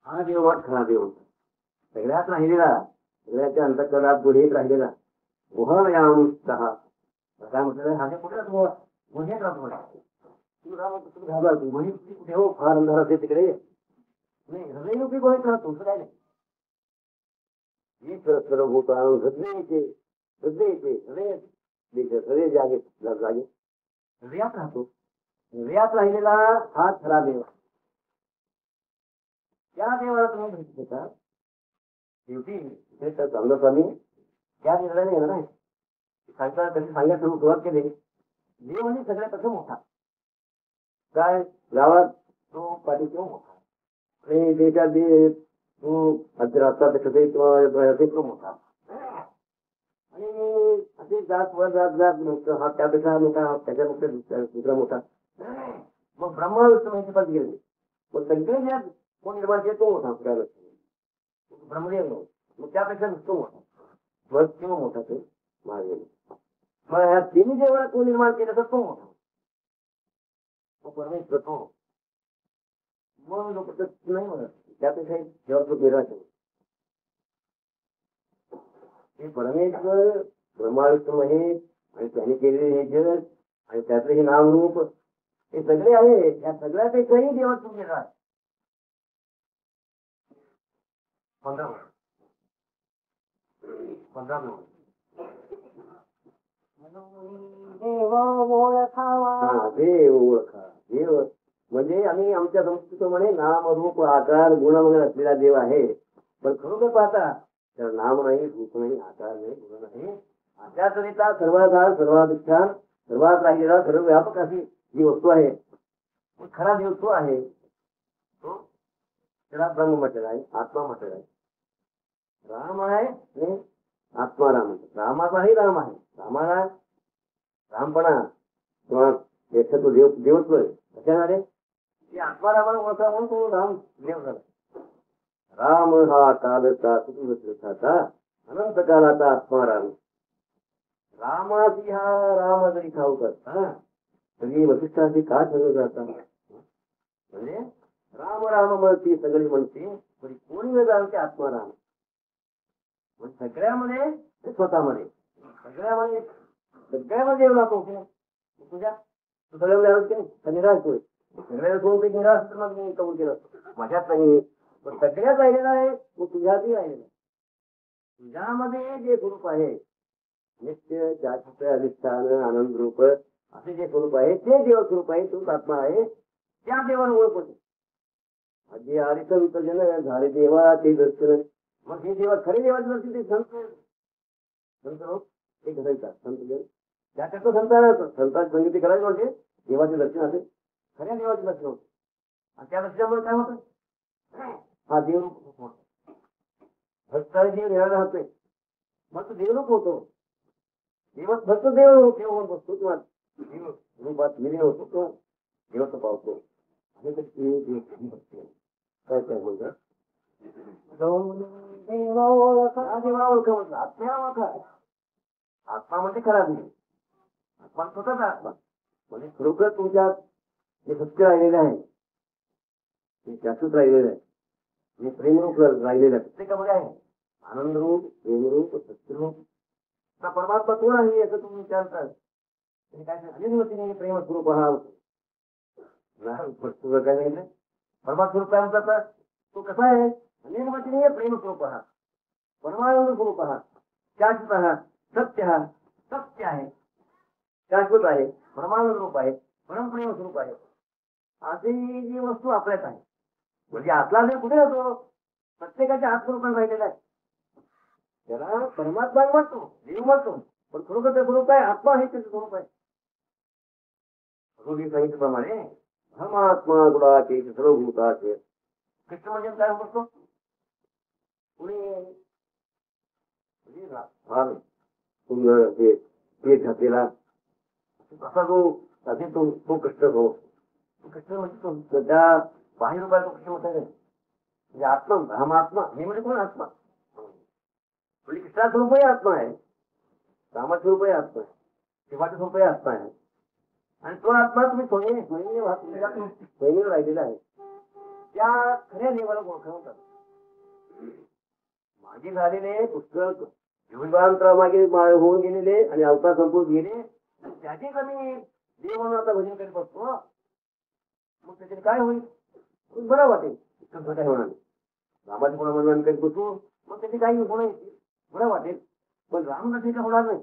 हा देव खरा देव होता. सगळ्यात राहिलेला, सगळ्याच्या अंतकरणात गुढीत राहिलेला मोहयामुस्तहा. काय म्हटलं हा कुठे राहतो? गुढीत राहतो. तू घाबरा तू गुढी कुठे हो? फार अंधार असेल तिकडे नाही. हृदयरूपी गुढीत राहतो, काय नाही. ईश्वर सर्वभूत हृदयचे हृदयचे हृदय हृदय जागे जागे हृदयात राहतो. हृदयात राहिलेला हा खरा देव. त्या देवाला तुम्ही भेट देता शेवटी चांगलं स्वामी त्या देवाला येणार आहे. सांगता कधी सांगायला सुरुवात केली. देव म्हणजे सगळ्यापेक्षा मोठा. काय गावात तो पाठीचा मोठा आणि देशात तो राष्ट्रापेक्षा तो मोठा. आणि असे जात वर जात जात हा त्यापेक्षा मोठा, हा त्याच्यापेक्षा दुसरा मोठा. मग ब्रह्मा विष्णू माहिती पण गेले. मग सगळे ज्या कोण निर्माण केले तो मोठा ब्रह्मदेव. मग त्यापेक्षा नुसतो मोठा. मग किंवा मोठा तो महादेव. मग ह्या तिन्ही देवाला कोण निर्माण केलं तर तो मोठा. मग परमेश्वर तो. मग लोक नाही म्हणत त्यापेक्षा जेव्हा तो निराश हे परमेश्वर ब्रह्मा विष्णू महेश आणि त्याने केलेले हे जग आणि त्याचं हे नामरूप हे सगळे आहे. या सगळ्यापेक्षाही देवा तू निराश. 15 देव ओळखावा. देव ओळखा. देव म्हणजे आम्ही आमच्या संस्कृतीप्रमाणे नाम रूप आकार गुण वगैरे असलेला देव आहे. पण खरोखर पाहता तर नाम नाही, रूप नाही, आकार नाही, गुण नाही. अशाकरिता सर्वाधार सर्वाधिष्ठान सर्वात राहिलेला सर्व व्यापक अशी जी वस्तू आहे खरा देव तो आहे. तो त्याला ब्रह्म म्हटलेला आहे, आत्मा म्हटलेला आहे. राम आहे आणि आत्मा राम. रामाचाही राम आहे. रामाला रामपणा किंवा तो देवत्व कशाने की आत्मा रामाला ओळखा म्हणून तो राम देव झाला. राम हा कालचा सुखा अनंत कालाचा आत्मा राम. रामाची हा राम जरी ठाऊ करता तरी वशिष्ठाची का सगळं जाता. म्हणजे राम राम म्हणती सगळी म्हणते तरी कोणी न जाणते आत्मा राम. सगळ्यामध्ये स्वतःमध्ये सगळ्यामध्ये एवढा तो तुझ्या तू सगळ्या निराशतोय. सगळ्याला सोडून ते निराश मग मी कबूल केलं माझ्यात नाही. पण सगळ्यात राहिलेला आहे तो तुझ्यातही राहिलेला आहे. तुझ्यामध्ये जे स्वरूप आहे नित्य शाश्वत अधिष्ठान आनंद रूप असे जे स्वरूप आहे ते देव स्वरूप आहे. तोच आत्मा आहे. त्या देवाला ओळख होते. जे हरित विसर्जन झाले देवा ते दर्शन. मग हे देवा खरे देवाचे दर्शन ते संत संत ते घडायचा संत देव त्याकरता संतांची संगती करायची म्हणजे देवाचे दर्शन असेल. खऱ्या देवाचे दर्शन होते. आणि त्या दर्शनामुळे काय होतं हा देवरूप होतो. भक्ताला देव देवाला राहतोय मग तो देवरूप होतो. भक्त देव देव बसतो किंवा देव रूपात विलीन होतो तो देवत्व पावतो. काय काय बोलतात आत्मा म्हणजे खरा देव. आत्मा स्वतःचा आत्मा म्हणजे खरोखर तुमच्यात जे सत्य राहिलेलं आहे ते शाश्वत राहिलेलं आहे. जे प्रेमरूप राहिलेलं आहे प्रत्येकामध्ये आहे. आनंदरूप प्रेमरूप सत्यरूप परमात्मा कोण आहे असं तुम्ही विचारता. काय प्रेमस्वरूप हा काय नाही. परमात्मरूप काय म्हणतात तो कसा आहे अनेक प्रेमस्वरूप हा परमानंद स्वरूप हा शाश्वत हा सत्य हा सत्य आहे शाश्वत आहे परमानंद रूप आहे परमप्रेम स्वरूप आहे. अशी जी वस्तू आपल्यात आहे म्हणजे आपला देव कुठे राहतो प्रत्येकाच्या आत्मरूपात राहिलेला आहे. त्याला परमात्मा म्हणतो देव म्हणतो पण खरोखर ते स्वरूप आहे आत्मा हे त्याचं स्वरूप आहे. सांगितल्याप्रमाणे परमात्मा गुणाचे सर्वभूताचे कृष्ण म्हणजे काय म्हणतो पुणे फार सुंदर ते घातलेला असा जो असे तो कृष्ण हो कृष्ण म्हणजे तो त्या बाहेर उभा तो कृष्ण म्हणता म्हणजे आत्मा रामात्मा हे म्हणजे कोण आत्मा म्हणजे कृष्णा स्वरूपही आत्मा आहे रामाचं स्वरूपही आत्मा आहे शिवाचं स्वरूपही आत्मा आहे. आणि तो आत्मा तुम्ही सोयीने राहिलेला आहे. त्या खऱ्या देवाला ओळखा होतात. मागे झालेले पुस्तक युगांतरा मागे होऊन गेलेले आणि अवतार संपून गेले, त्याचे कमी देव म्हणून आता भजन करीत असतो. मग त्याच्याने काय होईल? बरं वाटेल, इतकं काय होणार नाही. रामाचे कोणा मनोरंजन करीत बसू, मग त्याची काही गुण येतील, बरं वाटेल. पण राम नसेल होणार नाही.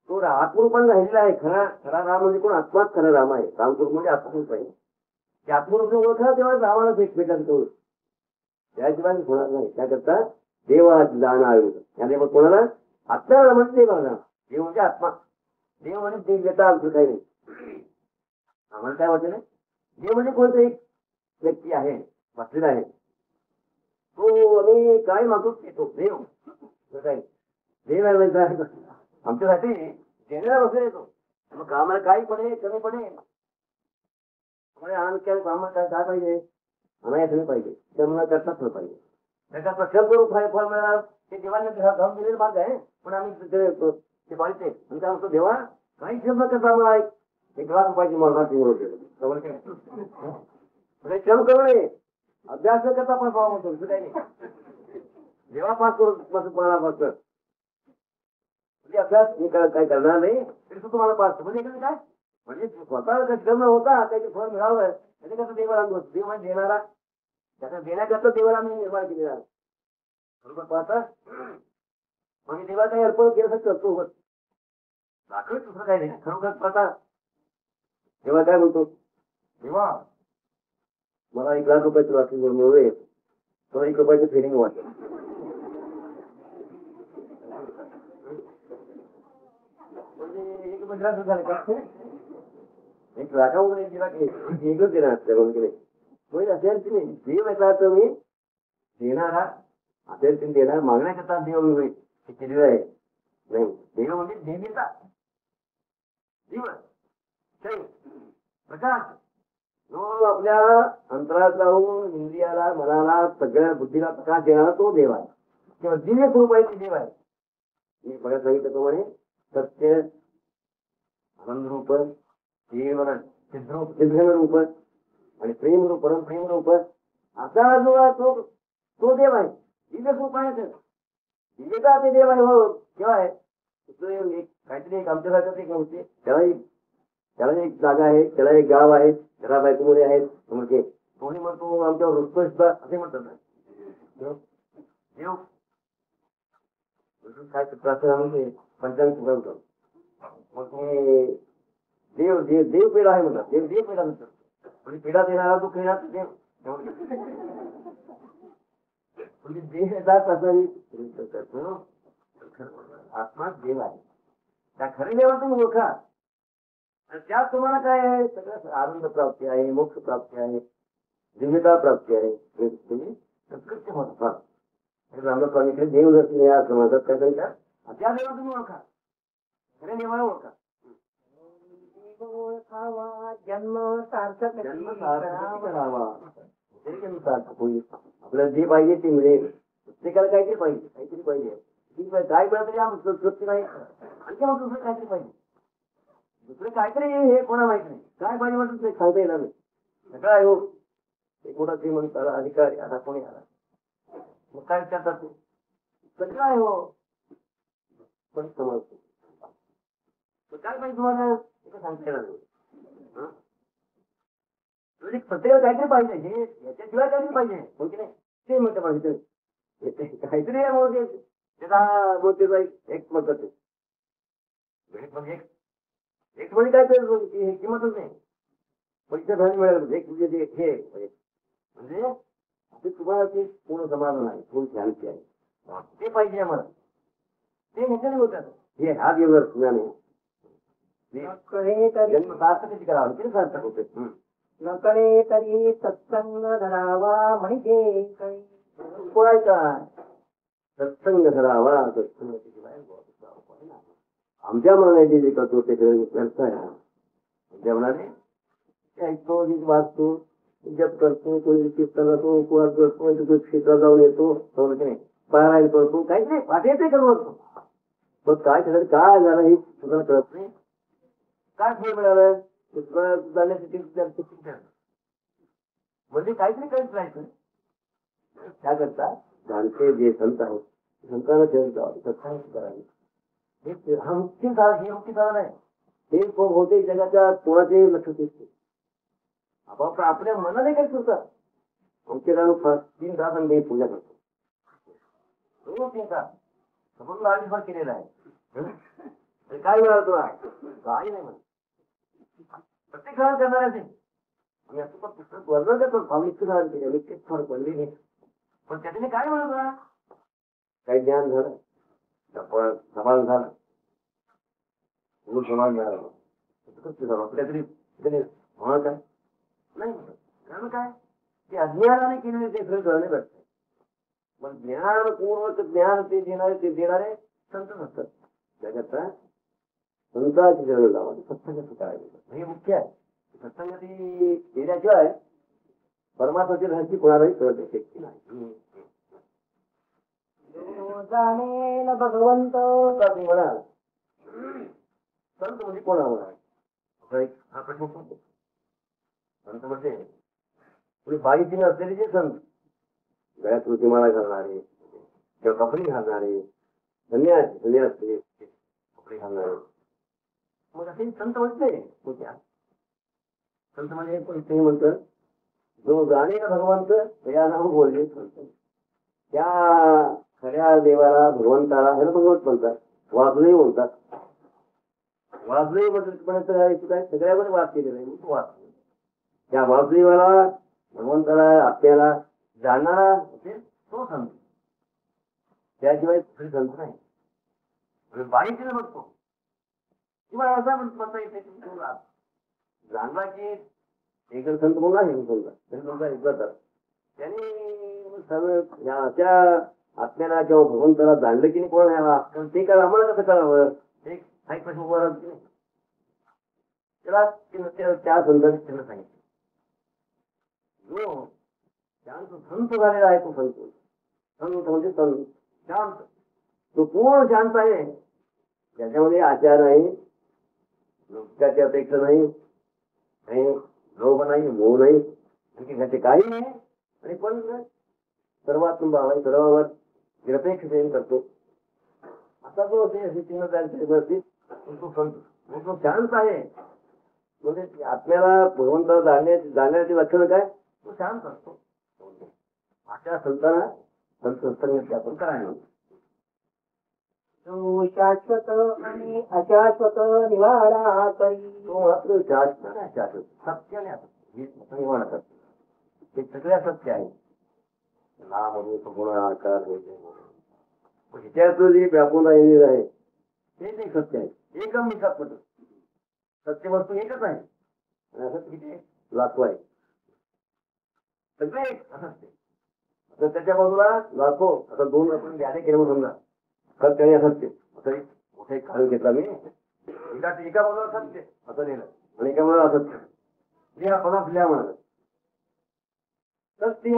तो आत्मरूपाने राहिलेला आहे. खरा खरा राम म्हणजे कोण? आत्माच खरा राम आहे. रामस्वरूप म्हणजे आत्मरूप आहे. ते आत्मरूप ओळखा तेव्हा रामाला भेटला तो, त्याशिवाय होणार नाही. त्याकरता देवा जाणं आयोग या देव कोणाला? आत्म्याला म्हणजे देवाला. देव म्हणजे आत्मा, देव म्हणजे दिव्यता. आमचं काही नाही. आम्हाला काय वाटतं ना, देव म्हणजे कोणतं एक व्यक्ती आहे, बसलेला आहे. तो आम्ही काय मागतो तो देव. काय देव आहे आमच्यासाठी देण्याला बसले येतो. मग आम्हाला काही पडे कमी पडे आम्हाला काय पाहिजे? आम्हाला याचं पाहिजे, त्यामुळे करताच पाहिजे. त्याचा प्रकल्प रूप फळ मिळाला ते देवाने धावून दिलेला मार्ग आहे. पण आम्ही ते पाळते आणि काय म्हणतो, देवा काही श्रम करता मला ₹1,00,000 मला श्रम करू नये, अभ्यास न करता पण पाहा म्हणतो. काही नाही, देवा पास करून मला फक्त अभ्यास मी काय करणार नाही तरी तो तुम्हाला पास. म्हणजे काय म्हणजे स्वतः श्रम होता त्याचे फळ मिळावं त्याचे कसं देवाला देव म्हणजे देणारा, त्याचा देण्याकरता देवाला मी निर्माण केलेला आहे. बरोबर पाहता. म्हणजे देवा काही अर्पण केलं करतो होत दाखवत दुसरं काही नाही. खरोखर पाहता तेव्हा काय म्हणतो, देवा मला ₹1,00,000 वाटली मिळवे, तो ₹1 फिलिंग वाटत. म्हणजे ₹1 झालं का? ₹1,00,000 एकच देणार असल्या गेले. म्हणजे असेल की नाही, देव याचा अर्थ मी देणारा असेल तुम्ही देणार, मागण्याकरता देव मी केलेलं आहे. नाही, देव म्हणजे देवीचा दिवस प्रकाश जो आपल्या अंतरात राहून इंद्रियाला, मनाला, सगळ्या बुद्धीला प्रकाश देणारा तो देव आहे. किंवा दिव्य स्वरूप आहे ते देव आहे. मी बघा सांगितल्याप्रमाणे सत्य आनंद रूप, जीवन चिद्र रूप आणि प्रेम रूप, परम प्रेम रूप असा जो तो देव आहे. दिव्य स्वरूप आहे. दिव्यता ते देव आहे. हो केव्हा आहे? काहीतरी एक आमच्यासारखं एक नव्हते. त्याला एक जागा आहे, त्याला एक गाव आहे, त्याला बायकोमुळे आहेत. म्हणजे कोणी म्हणतो आमच्यावर रुसतो सुद्धा असे म्हणतात ना. देव काय म्हणजे पंचांग होतं. मग तुम्ही देव देव देव पेढा आहे म्हणतात. देव देव पेढा नसतात. म्हणजे पेढा देणारा तो खेळा देव. म्हणजे देह जात असं आत्मा देव आहे. त्या खऱ्या देवाला तुम्ही ओळखा आणि त्यात तुम्हाला काय आहे? सगळं आनंद प्राप्ती आहे, मोक्ष प्राप्ती आहे, दिव्यता प्राप्ती आहे. तुम्ही सत्कृत्य होता. रामस्वामीकडे देव दर्शन या समाजात काय सांगतात, त्या देवाला तुम्ही ओळखा, खऱ्या देवाला ओळखा. जन्म सार्थक करावा, सार्थक होईल. आपल्याला जे पाहिजे ते मिळेल. प्रत्येकाला काहीतरी पाहिजे, काहीतरी पाहिजे. काय मिळालं तरी आम्ही तृप्ती नाही. आणखी मग दुसरं काहीतरी पाहिजे, दुसरं काहीतरी हे कोणा माहित नाही. काय पाहिजे म्हणून ते सांगता येणार नाही. सगळं आहे हो. एक मोठा श्रीमंत आला, अधिकारी आला, कोणी आला, मग काय विचारतात ते सगळं आहे हो. पण समजतो काय पाहिजे तुम्हाला सांगता येणार नाही. प्रत्येकाला काहीतरी पाहिजे, हे याच्याशिवाय काहीतरी पाहिजे हो की नाही. ते म्हणतं पाहिजे काहीतरी आहे. त्याला मोठे एक म्हणतात म्हणजे एक म्हणजे काय तर किंमतच नाही. पैसे धन मिळालं एक म्हणजे हे म्हणजे ते तुम्हाला ते पूर्ण समाधान आहे, पूर्ण शांती आहे. ते पाहिजे आम्हाला. ते ह्याच्याने होतात. हे हा दिवस ज्ञान जन्म सार्थक करावं किती सार्थक होते. नकडे तरी सत्संग धरावा म्हणजे कोणाचा सत्संग धरावा. सत्संग आमच्या मनाने जे करतो ते व्यर्थ आहे. आमच्या मनाने ऐकतो, वाचतो, जप करतो, कोणी कीर्तन करतो, उपवास करतो, क्षेत्रात जाऊन येतो, पारायण करतो, काहीच नाही वाटेल करू असतो. मग काय त्यासाठी काय झालं हे सुद्धा कळत नाही. काय फळ मिळालं जाण्यासाठी म्हणजे काहीतरी करीत राहायचं. त्याकरता जाणते जे संत आहेत संतांना ठेवून जावं, सत्संग करावे. हा मुख्य साधन, हे मुख्य साधन आहे. ते बहुतेक जगाच्या कोणाचे लक्ष देत नाही. आपापल्या आपल्या मनाने काय करतात. आमच्या गावात 3 तास आम्ही पूजा करतो. रोज 3 तास संपूर्ण आयुष्यभर केलेला आहे. काय मिळालं तुला? काही नाही म्हणत. प्रत्येक सण करणार आहे. आम्ही असं पण पुस्तक वर्णन करतो. आम्ही इतकं सण केलं, मी तेच फरक पडले नाही. पण त्याच्याने काय म्हणत तुला? काही ज्ञान झालं, समाज झाला, समाज मिळाला. आपल्या तरी म्हणत काय नाही. कारण काय ते अज्ञानाने केलेले ते खरं कळणे भेटते. मग ज्ञान पूर्ण ज्ञान ते देणारे संत नसतात. त्याकरता संतांची गरज लावा, सत्संगाचं करायचं हे मुख्य आहे. सत्संगाची केल्याशिवाय परमात्माची रहस्य कोणालाही कळते शक्ती नाही. जाणे भगवंत म्हणाल संत म्हणजे कोणा म्हणाल हा प्रश्न पडतो. संत म्हणजे पुढे बाईची असलेले जे संत, गळ्यात कृतिमाळा घालणारे किंवा कपडे घालणारे, संन्यास कपडे घालणारे, मग असे संत म्हणते. संत म्हणजे ते म्हणतात जो जाणे ना भगवंत या नाम बोलले संत. त्या खऱ्या देवाला भगवंताला ह्याला भगवंत म्हणतात. वासुदेव म्हणतात. वासुदेव म्हणतात काय सगळ्यावर वाद केलेला आहे. तो वासुदेव त्या वासुदेवाला भगवंताला आपल्याला जाणणारा तो संत. त्याशिवाय दुसरी संत नाही. बाईचे बघतो किंवा असा म्हणता येते जाणला की एक संत म्हणून आहे समजा त्यांनी सगळं त्या आत्म्याला किंवा भगवंताला जाणलं की नाही कोणाला ते काय आम्हाला कसं करावं एक प्रश्न उभा राहत की नाही. त्याला त्या संतांनी त्यांना सांगितलं जो संत झालेला आहे तो संत. संत म्हणजे संत शांत. तो पूर्ण शांत आहे. ज्याच्यामध्ये आचार नाही, लोकांची अपेक्षा नाही, लोभ नाही, मोह नाही, आणखी काही नाही. आणि पण सर्वात्म भाव आहे, सर्वांवर निरपेक्ष प्रेम करतो. असा जो तो संत तो शांत आहे. म्हणजे आत्म्याला भगवंताला जाण्याची लक्षणं काय? तो शांत असतो. अशा संतांना संत सत्संग आपण करायला. तो शाश्वत आणि अशाश्वत निवाडा करी. तो मात्र शाश्वत नाही, शाश्वत सत्याने निवाडा हे सगळ्या सत्य आहे. नाम रूप गुण आकार ह्याच्यातलं जे व्यापून राहिलेलं आहे ते नाही सत्य आहे. एकदम निसत्य सत्य वस्तू एकच आहे. आणि असं किती लाखो आहे. सगळे असत्य. तर त्याच्या बाजूला लाखो आता 2 आपण यादे केले म्हणून समजा सत्य आणि असत्य असं मोठे काढून घेतला मी. एका बाजूला सत्य असं लिहिलं आणि एका बाजूला असत्य. हा पदार्थ लिहा म्हणाला. सत्य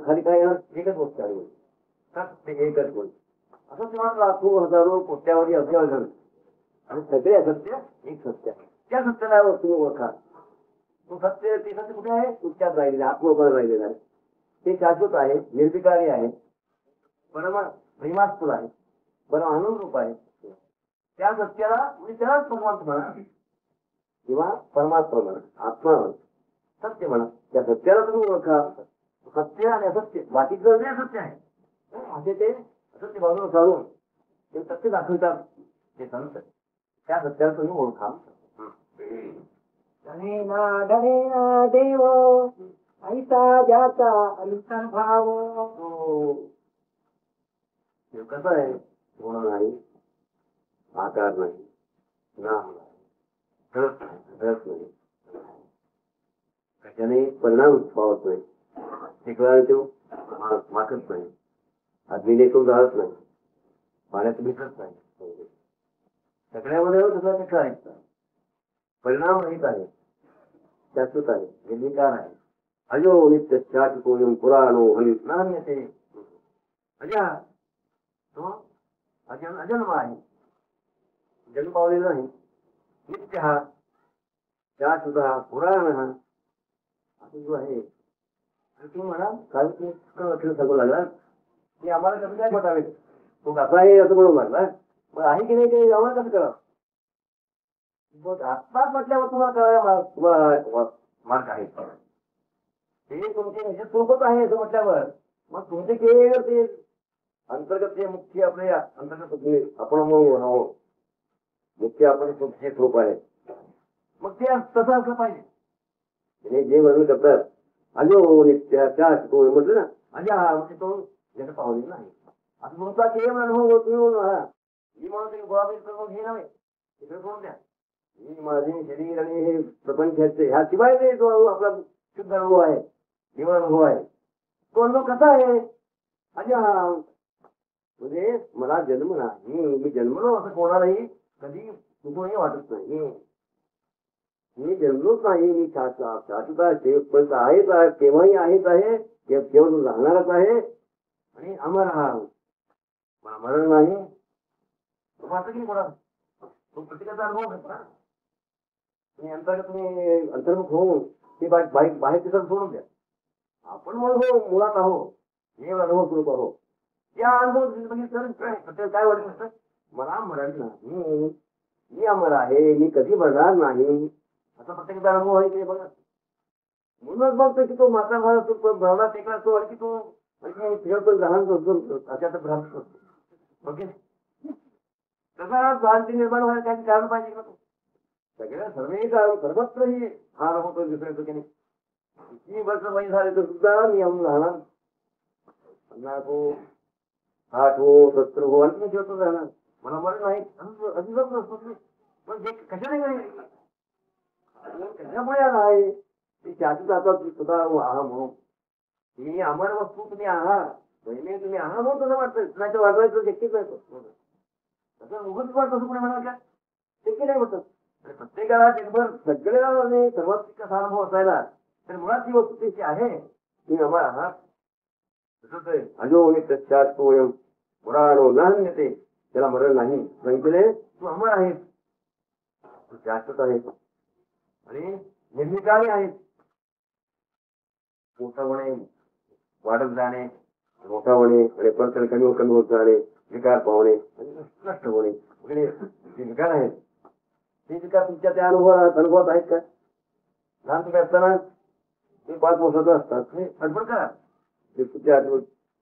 खाली काय येणार एकच गोष्ट आहे. सत्य एकच गोष्ट असं तेव्हा लाखो हजारो कोट्यावधी असे झालं आणि सगळे असत्य एक सत्य आहे. त्या सत्याला तुम्ही ओळखा. तो सत्य ते सत्य कुठे आहे? तुमच्यात राहिलेलं आत्मोपण राहिलेलं आहे. ते शाश्वत आहे, निर्विकारी आहे, प्रेमास्पद आहे, परम आनंदरूप आहे. त्या सत्याला म्हणजे त्यालाच परमात्मा म्हणा किंवा परमात्मा म्हणा, आत्मा म्हणा, सत्य म्हणा. त्या सत्याला तुम्ही ओळखा. सत्य आणि असत्य बाकीचं जे असत्य आहे असे ते असत्य बाजूला काढून ते सत्य दाखवतात ते संत. त्या सत्याला तुम्ही ओळखा. देव ऐसा ज्याचा अंतर्भाव. कसं आहे? गुण नाही, आकार नाही, नाम नाही, रस नाही, त्याच्याने परिणाम पावत नाही. शिकवायला तो माकत नाही, अग्नीने तो जाळत नाही, पाण्यात भिजत नाही. सगळ्यामध्ये तसा कसा आहे? परिणाम रहित आहे, शाश्वत आहे, निर्विकार आहे. अजो नित्य शाश्वतोयम पुराणो हरिनान्यते. अजा तो अजन्म आहे, जन्म पावलेला नाही. नित्य हा, शाश्वत हा, पुराण हा, असं जो आहे तुम्ही म्हणा काल तुम्ही सांगू लागला की आम्हाला कसं काय म्हटावे तो कसा आहे असं म्हणून लागला मग आहे की नाही ते आम्हाला कसं करा मग आत्ताच म्हटल्यावर तुम्हाला कळायला तुम्हाला मार्क आहे ते तुमचे निश्चित स्वरूपच आहे असं म्हटल्यावर मग तुमचे केवळ ते अंतर्गत जे मुख्य आपले अंतर्गत आपण मुख्य आपण हे स्वरूप आहे मग ते तसं असलं पाहिजे जे वर्णन करतात अजो नित्याच्या म्हटलं ना अजा हा म्हणजे तो ज्याला पाहुणे नाही असं तुमचा केवळ अनुभव तुम्ही हा ही म्हणून गोळाबीज करून हे नव्हे तिकडे सोडून द्या ही माझे शरीर आणि हे प्रपंच ह्या शिवाय ते जो आपला शुद्ध अनुभव आहे जीवन अनुभव आहे तो अनुभव कसा आहे अजा हा म्हणजे मला जन्म नाही मी जन्मलो असं कोणालाही कधी चुकूनही वाटत नाही मी जन्मलोच नाही मी शाश्वत शेवटपर्यंत आहेच आहे केव्हाही आहेच आहे केवळ राहणारच आहे आणि अमर हा मला मरण नाही वाटत की कोणा तो प्रत्येकाचा अनुभव घेतला तुम्ही अंतर्गत तुम्ही अंतर्मुख होऊन ते बाहेर तिथं सोडून द्या आपण हो मुळात आहो हे अनुभव स्वरूप आहो या अनुभव बघितलं काय वाटत असतं मला मरण नाही मी अमर आहे मी कधी मरणार नाही असा प्रत्येकाचा अनुभव आहे की बघा म्हणूनच बघतो की तो माता भावना टेकला असतो आणि की तो फिरतो लहान असतो अशा भ्रांत असतो ओके तसा भ्रांती निर्माण व्हायला काही कारण पाहिजे का तो सगळ्या सर्वत्र ही हा होतो दिसतो की नाही किती वर्ष वय झाले तर सुद्धा नियम राहणार 50 हो 60 हो 70 हो आणि मी ठेवतो राहणार मला मरण नाही अजिबात नसतो पण जे कशाने काही कशामुळे आहे ती शाश्वत आता सुद्धा आहा म्हणून तुम्ही अमर वस्तू तुम्ही आहात पहिले तुम्ही आहा म्हणून तसं वाटतं नाही वाटवायचं शक्यच नाही तसं उगच वाटत असं कोणी म्हणाल का शक्य नाही होतं प्रत्येकाला जगभर सगळ्या सर्वात्मिक असा अनुभव असायला तर मुळात ही वस्तू त्याची आहे तुम्ही अमर आहात तसंच आहे अजो नित्यात तोयम पुराणो नान्यते त्याला मरण नाही सांगितले तू अमर आहेस तू शाश्वत आहेस आणि निर्विकारी आहेत मोठा होणे वाढत जाणे मोठा होणे आणि परत कमी होत जाणे विकार पावणे नष्ट होणे वगैरे जे विकार आहेत ते विकार तुमच्या त्या अनुभवात आहेत का लहान तुम्ही असताना ते 5 वर्षाचं असतात ते अडपण करा ते तुमच्या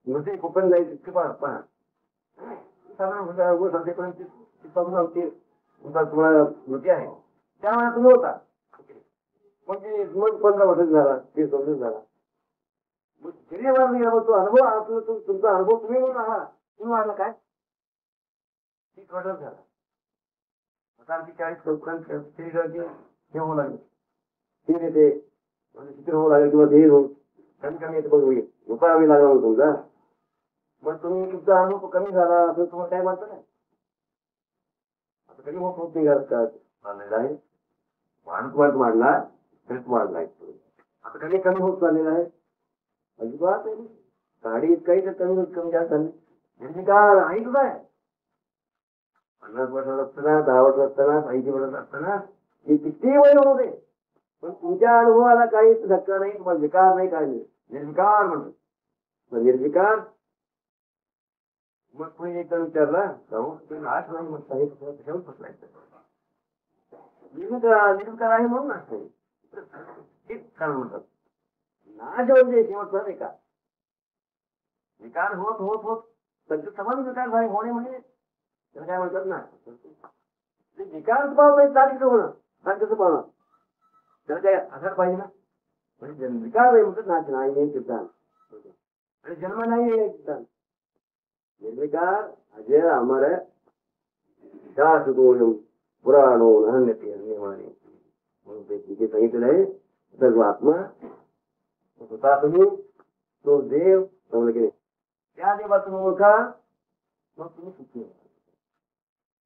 मध्ये कोकण जाईल तितके पहा साधारण संस्थेपर्यंत तुम्हाला स्मृती आहे त्यामुळे तुम्ही होता म्हणजे मग 15 वर्षाचा झाला 30 वर्षाचा झाला मग शरीरावर गेला मग तो अनुभव तुमचा अनुभव तुम्ही म्हणून आहात तुम्ही म्हणाला काय 30 वर्षाचा झाला आता आमची 40 लोकांची शरीराची हे होऊ लागले स्थिर येते चित्र होऊ लागेल किंवा धीर होऊन कमी कमी येते बघ उपायावी लागला मग तुमचा मग तुम्ही तुमचा अनुभव कमी झाला असं तुम्हाला काय वाटतं नाही आता कधी होत नाही घरात आहे वाढत वाढला तरीच वाढलाय आता कधी कमी होत चाललेला आहे अजिबात आहे गाडी काही तर कमी जास्त झाली निर्विकार आहे तुझा आहे 50 वर्षात असताना 10 वर्षात असताना 80 वर्षात असताना हे किती वय होऊ दे पण तुमच्या अनुभवाला काहीच धक्का नाही तुम्हाला विकार नाही काय नाही निर्विकार म्हणतो निर्विकार मग तुम्ही एक विचारला आठ नाही मग ठेवून फसलायचं निर्विकार आहे म्हणून असतं कारण म्हणतात नाश म्हणजे शेवटचा विकार विकार होत होत होत सगळे समान विकार झाले होणे म्हणजे त्याला काय म्हणतात ना विकार पावणार चाल कसं होणार नाच कसं पावणार त्याला काय आधार पाहिजे ना म्हणजे विकार नाही म्हणतात नाच नाही सिद्धांत आणि जन्म नाही सिद्धांत निर्विकार अजय अमर शाश्वतोयम पुराणो नान्यते अन्यमाने म्हणून ते तिथे सांगितलेलं आहे सर्व आत्मा स्वतः तुम्ही तो देव समजलं की नाही त्या देवाचं ओळखा मग तुम्ही सुखी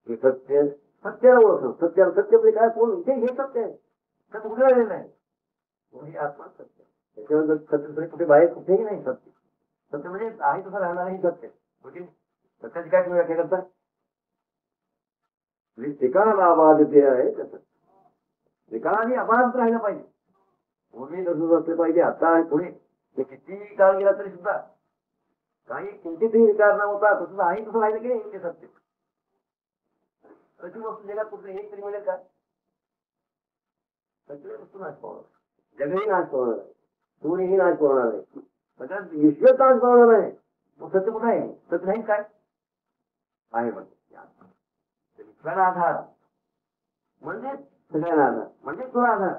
हे सत्य सत्याला ओळखा सत्याला सत्य म्हणजे काय कोण हे सत्य आहे सत्य उघडलेलं आहे हे आत्मा सत्य त्याच्यानंतर सत्य कुठे बाहेर कुठेही नाही सत्य सत्य म्हणजे आहे तसं राहणार ही सत्य ओके सत्याची काय तुम्ही व्याख्या करता विकाराला आवाज ते आहे कसं विकाराने आवाज राहिला पाहिजे पूर्वी तसंच असले पाहिजे. आता आणि पुढे ते किती काळ गेला तरी सुद्धा काही किंचितही विकार न होता तसंच आहे तसं राहिलं की नाही ते सत्य. अशी वस्तू जगात कुठे एक तरी मिळेल का? सगळे वस्तू नाश पावणार, जगही नाश पावणार आहे, सूर्यही नाश पावणार आहे, सगळ्यात विश्व नाश पावणार आहे. मग सत्य कुठं आहे? सत्य नाही काय आहे म्हणजे विश्वाला आधार म्हणजे सगळ्यांना आधार म्हणजे तुला आधार.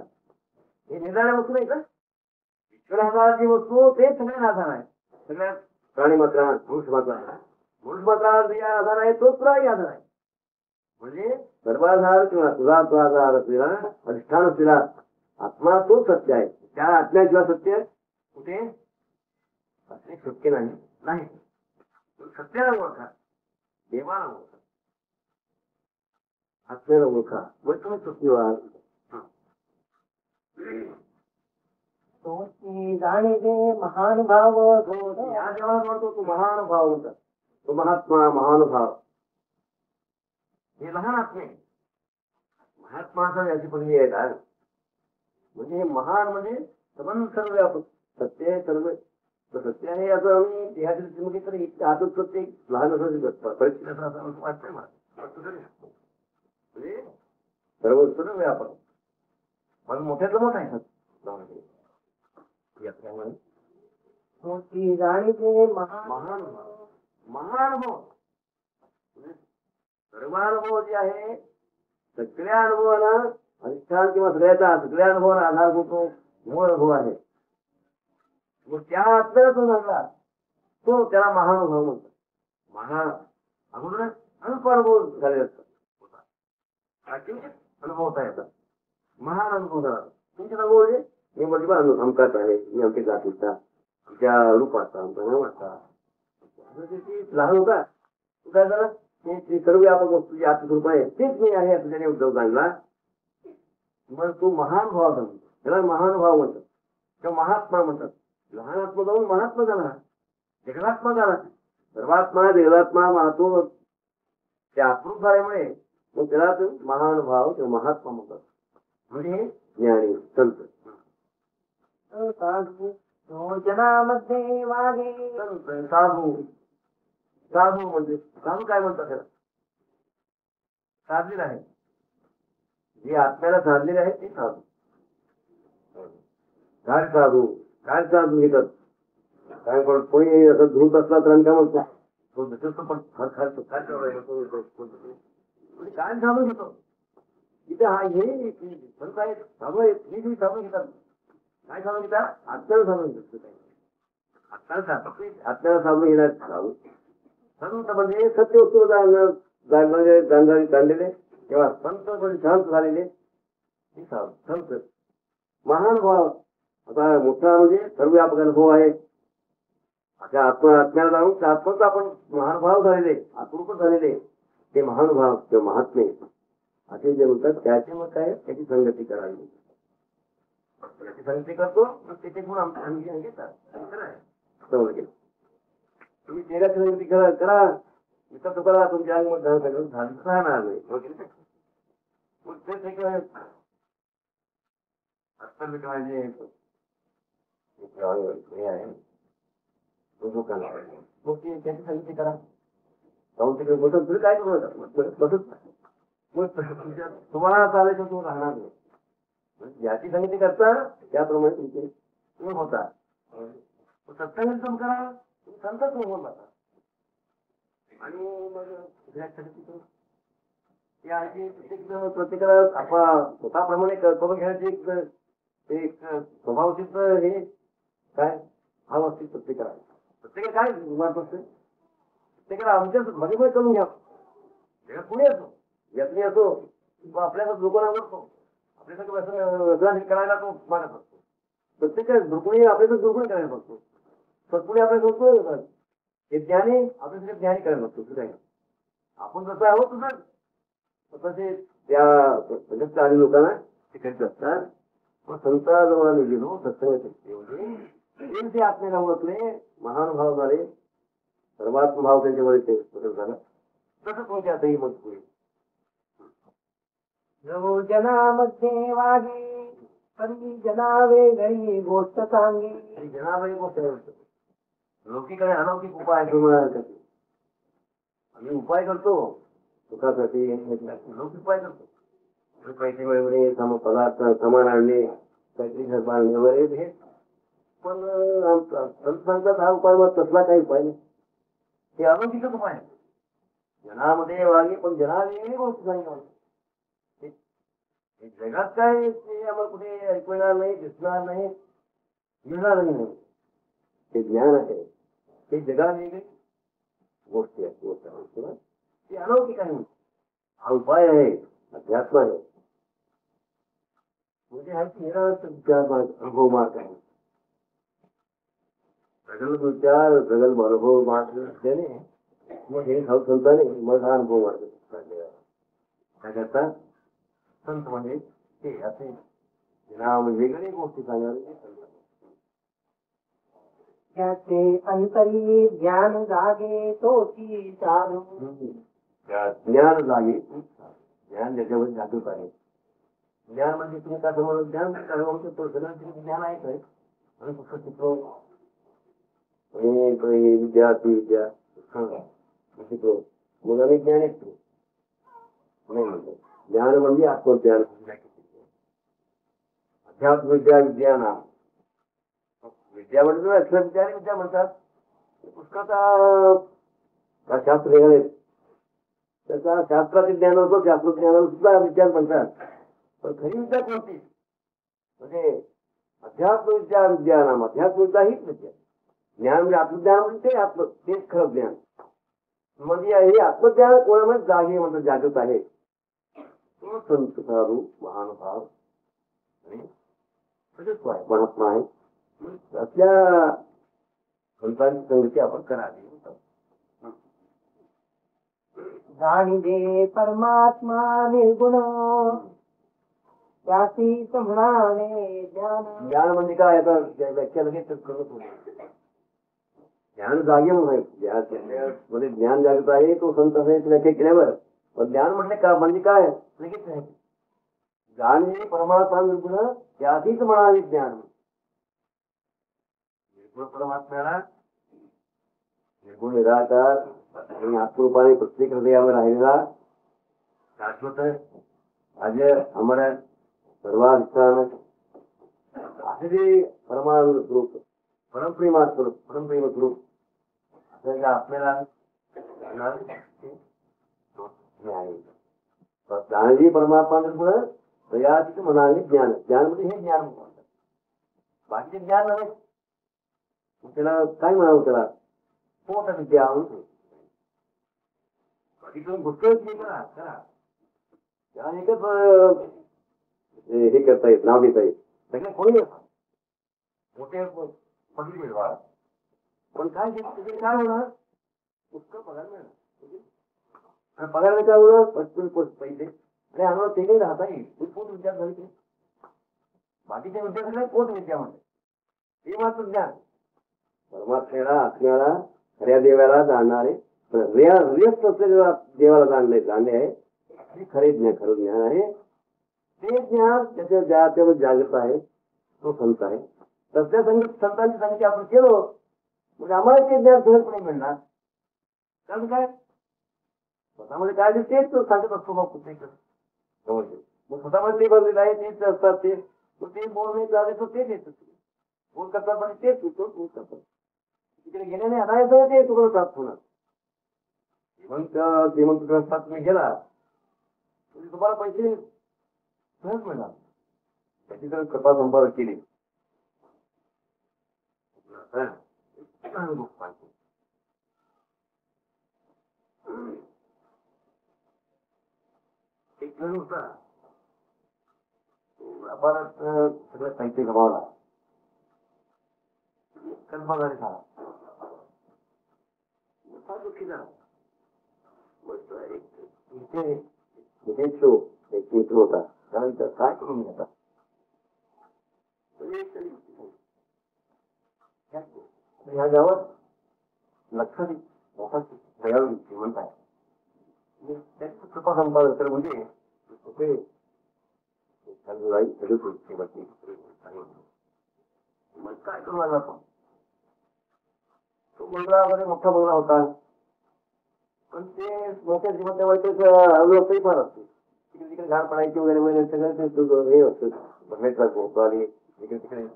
हे निराळ्या वस्तू नाही का? विश्वाला आधार जी वस्तू ते सगळ्यांना आधार आहे. सगळ्या प्राणी मात्र मनुष्य मात्र जे आधार आहे तो तुलाही आधार आहे. म्हणजे सर्वाधार किंवा तुझा आधार असलेला अधिष्ठान असलेला आत्मा तो सत्य आहे. त्या आत्म्याशिवाय सत्य कुठे असणे शक्य नाही. सत्याला ओळखा, देवाला ओळखा, आत्म्याला ओळखा, मग तुम्ही सुखी व्हाल. जाणीवे महान भाव या देवाला म्हणतो तो महान भाव म्हणतात, तो महात्मा महानुभाव. हे लहान आत्मे महात्मा याची पदवी आहे का? म्हणजे महान म्हणजे सर्व व्यापक सत्य सर्व सत्य आहे. असं आम्ही देहाच्या दृष्टीमध्ये तर इतकं आतच सत्य लहान असं परिस्थिती असं वाटतंय मला. म्हणजे सर्व व्यापक पण मोठ्यातलं मोठा आहे सत्य. मोठी जाणीवे महान महानुभव सर्वानुभव जे आहे सगळ्या अनुभवाला अधिष्ठान किंवा सगळ्या अनुभवाला आधार होतो मूळ अनुभव आहे. मग त्या आत्म्याला तो झाला तो त्याला महानुभव म्हणतात. अगोदर अल्प अनुभव झाले असतात, अनुभव होता येतात. महान अनुभव झाला तुमचे अनुभव म्हणजे मी म्हणजे अमकाच आहे, मी आमच्या जातीचा, आमच्या रूपाचा, आमच्या नावाचा लहान होता. तू काय झाला ते सर्व व्यापक वस्तू जी आत्मस्वरूप आहे तेच मी आहे असं त्याने उद्योग आणला. मग तो महानुभाव झाला, त्याला महानुभाव म्हणतात किंवा महात्मा म्हणतात. लहान आत्मा जाऊन महात्मा झाला, जगदात्मा झाला. सर्वात्मा जगदात्मा महात्मा त्या आत्मरूप झाल्यामुळे मग त्याला तो महानुभाव किंवा महात्मा म्हणतात. म्हणजे ज्ञानी संत जनामध्ये वागे साधू. साधू म्हणजे साधू काय म्हणतात त्याला? साधलेलं आहे, जे आत्म्याला साधलेले आहे ते साधू. काय साधू घेतात काय पण कोणी असं धूत असला तर काय म्हणतो तो दिसतो पण फार खालतो काय साधू घेतो इथे. हा हे संत आहेत साधू आहेत हे साधू घेतात. काय साधू घेतात? आत्म्याला साधून घेतो. आत्म्याला साधून घेणार साधू. संत म्हणजे सत्य वस्तू जाणलेले किंवा संत म्हणजे शांत झालेले संत. महानुभाव आता मोठा म्हणजे सर्वव्यापक अनुभव आहे. अशा आत्म्याला जाणून आत्मच आपण महानुभाव झालेले आत्मरूप झालेले ते महानुभाव किंवा महात्मे असे जे म्हणतात. त्याचे मग काय त्याची संगती करावी. त्याची संगती करतो त्याचे गुण आमच्या घेतात. तुम्ही चेहऱ्याची संगती करा विकत करा तुमच्या अंगमध्ये राहणार नाही. मग ते हे आहे मग त्याची संगती करा. जाऊन तिकडे बसत तुम्ही काय करू नका बसत नाही. मग तुम्हाला चालायचं तो राहणार नाही. ज्याची संगती करता त्याप्रमाणे तुमचे तुम्ही होता. सत्संग करा संतच होऊन जाता. आणि मग प्रत्येकाला स्वतःप्रमाणे करून घ्यायचे एक स्वभावसिद्ध हे काय भाव असतील प्रत्येकाला. प्रत्येकाला काय मार्ग असते प्रत्येकाला आमच्या मध्ये करून घ्या. पुणे असो यातली असो आपल्याला लोकांना आवडतो आपल्यासाठी व्यसन करायला तो मागत असतो. प्रत्येक दुर्गुणी आपल्याला दुर्गुणी करायला बघतो. सत्पुणे आपल्या दुर्गुण हे ज्ञानी आपल्यासाठी ज्ञानी करायला बघतो. काय आपण जसं आहोत तसं तसे त्या आधी लोकांना ते करीत असतात. मग संताजवळ आम्ही गेलो सत्संग ते आपल्याला ओळखले महानुभाव झाले सर्वात्म भाव त्यांच्यामध्ये ते प्रकट झाला. तसं तुमच्यातही मत होईल. जनामध्ये वागे परी जनावे घरी गोष्ट सांगे. आणि जनाबाई गोष्ट आहे. लौकिक आणि अलौकिक उपाय तुम्हाला करते. आम्ही उपाय करतो सुखासाठी लौकिक उपाय करतो. पैसे मिळवणे, पदार्थ सामान आणणे, काहीतरी घर बांधणे वगैरे हे. पण संत सांगतात हा उपाय मग तसला काही उपाय नाही. हे अलौकिकच उपाय आहे. जनामध्ये वागे पण जना वेगळी गोष्ट सांगितली. हे जगात काय ते आम्हाला कुठे ऐकू येणार नाही, दिसणार नाही, मिळणार नाही. ते ज्ञान आहे ते जगा वेगळी गोष्टी आहेत. गोष्ट आहे ते अलौकिक आहे. हा उपाय आहे, अध्यात्म आहे. म्हणजे हा निराळाचा विचार अनुभव मार्ग आहे. प्रगल्भ विचार प्रगल्भ अनुभव मार्ग असल्याने मग हे संतांनी मग हा अनुभव मार्ग काढलेला आहे. काय करतात संत म्हणजे ते असे वेगळी गोष्टी सांगणारे संत. त्याचे अंतरी ज्ञान जागे तोची चालू. ज्ञान जागे ज्ञान ज्याच्यामध्ये जागृत आहे. ज्ञान म्हणजे तुम्ही का समोर ज्ञान ज्ञान आहे काय आणि पुस्तक शिकलो विद्यार्थी विद्या शिकलो मग आम्ही ज्ञान येतो नाही म्हणतो. ज्ञान म्हणजे आत्मज्ञान. अध्यात्म विद्या विज्ञान विद्या म्हणजे अक्षर विद्या आणि विद्या म्हणतात. पुस्तकाचा शास्त्र वेगळे त्याचा शास्त्राचे ज्ञान होतो. शास्त्रज्ञानाला सुद्धा विद्या म्हणतात. पण खरी विद्या कोणती म्हणजे अध्यात्म विद्या विज्ञान. अध्यात्म विद्या हीच विद्या. ज्ञान म्हणजे आत्मज्ञान म्हणजे तेच खरं ज्ञान. म्हणजे हे आत्मज्ञान कोणामध्ये जागे म्हणजे जागृत आहे. तो संत साधू महानुभाव आणि परमात्मा आहे. असल्या संतांची संगती आपण करावी. जाणीजे परमात्मा निर्गुण त्यासीच म्हणावे ज्ञान. ज्ञान म्हणजे काय आता व्याख्या लगेच करत होते. ज्ञान जागे मध्ये ज्ञान जागृत आहे तो संत असेल व्याख्या केल्यावर. पण ज्ञान म्हटलं का म्हणजे काय लगेच आहे. जाणे परमात्मा निर्गुण त्यासीच म्हणावे ज्ञान. निर्गुण परमात्म्याला निर्गुण निराकार आणि आत्मरूपाने प्रत्येक हृदयावर राहिलेला शाश्वत अजय अमर सर्वाधिष्ठान असे जे परमानंद स्वरूप परमप्रेमा स्वरूप परमप्रेम स्वरूप असं आपल्याला जाणली परमात्मा निर्गुण प्रयासित म्हणाले ज्ञान. ज्ञान म्हणजे हे ज्ञान म्हणतात. बाकीचे ज्ञान नव्हे. त्याला काय म्हणावं त्याला पोट विद्या बाकी तुम्ही पुस्तक करा करा एकच हे करता येत नाव देता येत सगळे कोणी मोठे पदवी मिळवा. पण काय काय होणार पुस्तक पगार मिळणार. पगार काय होणार पैसे आणि आम्हाला ते काही राहता येईल. पोट विद्या झाली. बाकीच्या विद्यार्थ्यांना पोट विद्या म्हणते. हे मात्र ज्ञान परमात्म्याला आत्म्याला खऱ्या देवाला जाणणारे रियस्त असलेल्या देवाला जाणले आहे खरे ज्ञान. खरं ज्ञान आहे ते ज्ञान त्याच्या ज्याच्यावर जागृत आहे तो संत आहे. तसल्या संतांची संगती आपण केलो म्हणजे आम्हाला ते ज्ञान सहजपणे मिळणार. कारण काय स्वतःमध्ये काय तेच सांगत असतो मग प्रत्येक मग स्वतःमध्ये ते बनलेलं आहे तेच असतात. ते बोलणे चालत तेच येत बोल करतात म्हणजे तेच होतो. बोल करतात तिकडे गेल्याने अनायचं ते तुला प्राप्त होणार. श्रीमंत ग्रस्तात तुम्ही गेला म्हणजे तुम्हाला पैसे सहज मिळणार. त्याची जर कृपा संपादन केली एक जण होता व्यापारात सगळं साहित्य गमावला. कर्मचारी झाला फार दुःखी झाला. एक मित्र होता त्यानंतर काय करून घेता ह्या गावात लक्षात मोठा दयाळू श्रीमंत आहे. त्याची कृपा संपादन तर म्हणजे मग काय करू लागला आपण तो बंगला वगैरे मोठा बंगला होता पण ते मोठ्या श्रीमंत लोकही फार असते तिकडे तिकडे घाण पडायची वगैरे वगैरे सगळं हे असतं बघण्याचा होतो आणि इकडे तिकडे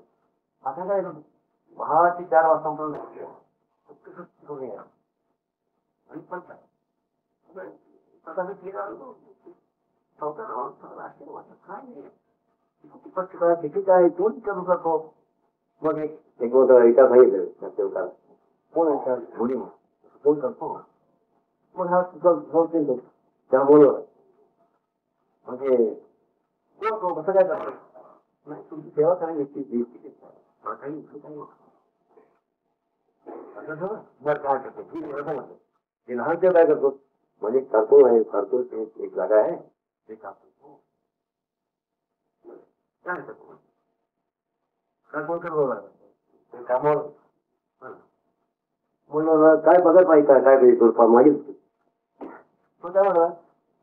आता काय 6 ते 4 वाजता आणि पण काय तोच करू शकतो मग एक मोठा एका सांगितलं कोण आहे मुली फोन करतो मग हा तुझा त्यामुळं म्हणजे कोण तो कसं काय करतो नाही तुमची सेवा करायची काही बरं काय करतो ते लहान ते काय करतो म्हणजे कारकून आहे कारकून एक जागा आहे ते कापतो काय करतो कारकून करतो ते कामावर म्हणून काय पगार पाहिजे काय काय पाहिजे मागेल तो काय म्हणा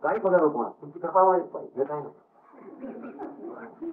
काय पगार नको तुमची कृपा मागित पाहिजे काय नाही